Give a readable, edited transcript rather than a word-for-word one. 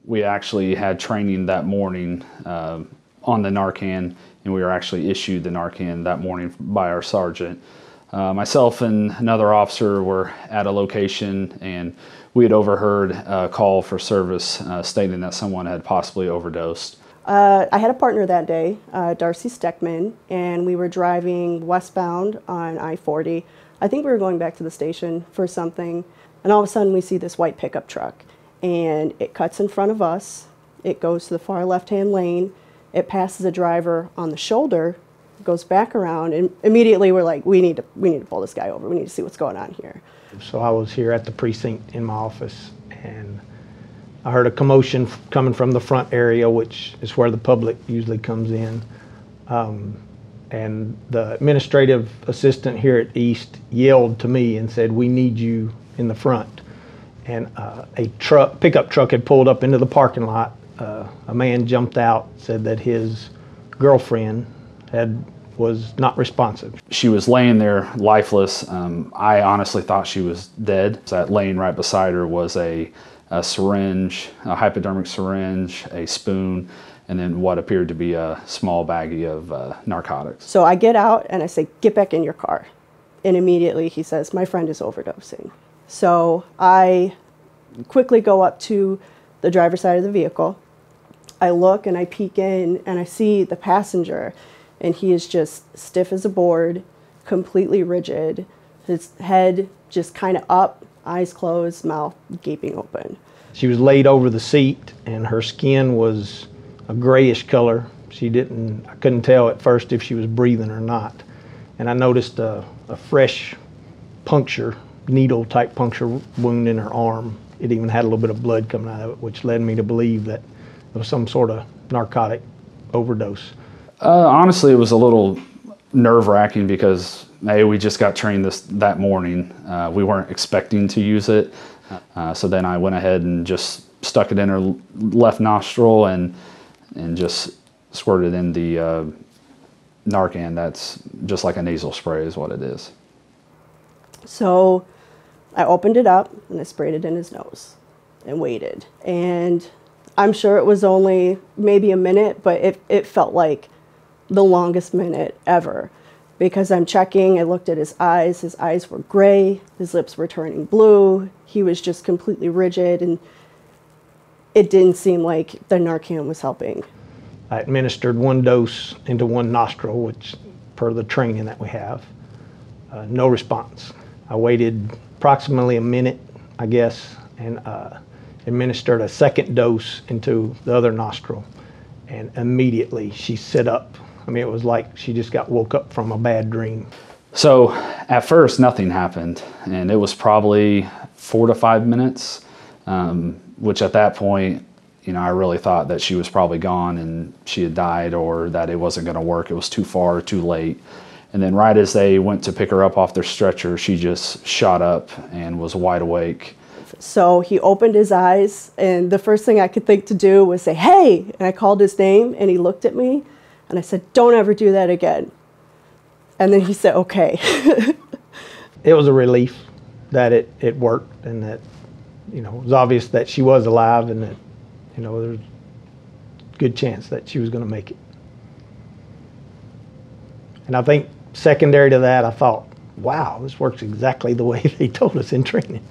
We actually had training that morning on the Narcan, and we were actually issued the Narcan that morning by our sergeant. Myself and another officer were at a location, and we had overheard a call for service stating that someone had possibly overdosed. I had a partner that day, Darcy Steckman, and we were driving westbound on I-40. I think we were going back to the station for something, and all of a sudden we see this white pickup truck, and it cuts in front of us. It goes to the far left-hand lane. It passes a driver on the shoulder, goes back around, and immediately we're like, we need to pull this guy over. We need to see what's going on here. So I was here at the precinct in my office, and I heard a commotion coming from the front area, which is where the public usually comes in. And the administrative assistant here at East yelled to me and said, "We need you in the front." And a pickup truck had pulled up into the parking lot. A man jumped out, said that his girlfriend was not responsive. She was laying there lifeless. I honestly thought she was dead. That laying right beside her was a syringe, a hypodermic syringe, a spoon, and then what appeared to be a small baggie of narcotics. So I get out and I say, "Get back in your car." And immediately he says, "My friend is overdosing." So I quickly go up to the driver's side of the vehicle. I look and I peek in and I see the passenger, and he is just stiff as a board, completely rigid, his head just kind of up, eyes closed, mouth gaping open. She was laid over the seat, and her skin was a grayish color. I couldn't tell at first if she was breathing or not. And I noticed a fresh puncture, needle-type puncture wound in her arm. It even had a little bit of blood coming out of it, which led me to believe that it was some sort of narcotic overdose. Honestly, it was a little nerve-wracking because we just got trained that morning. We weren't expecting to use it. So then I went ahead and just stuck it in her left nostril and just squirted in the Narcan. That's just like a nasal spray is what it is. So I opened it up and I sprayed it in his nose and waited. And I'm sure it was only maybe a minute, but it felt like the longest minute ever, because I'm checking. I looked at his eyes were gray, his lips were turning blue, he was just completely rigid, and it didn't seem like the Narcan was helping. I administered one dose into one nostril, which per the training that we have. No response. I waited approximately a minute, I guess, and administered a second dose into the other nostril, and immediately she sit up. I mean, it was like she just got woke up from a bad dream. So at first, nothing happened, and it was probably 4 to 5 minutes, which at that point, I really thought that she was probably gone and she had died, or that it wasn't going to work. It was too far, too late. And then right as they went to pick her up off their stretcher, she just shot up and was wide awake. So he opened his eyes, and the first thing I could think to do was say, "Hey!" And I called his name, and he looked at me, and I said, "Don't ever do that again." And then he said, "Okay." It was a relief that it worked, and that, it was obvious that she was alive, and that, there was a good chance that she was going to make it. And I think secondary to that, I thought, wow, this works exactly the way they told us in training.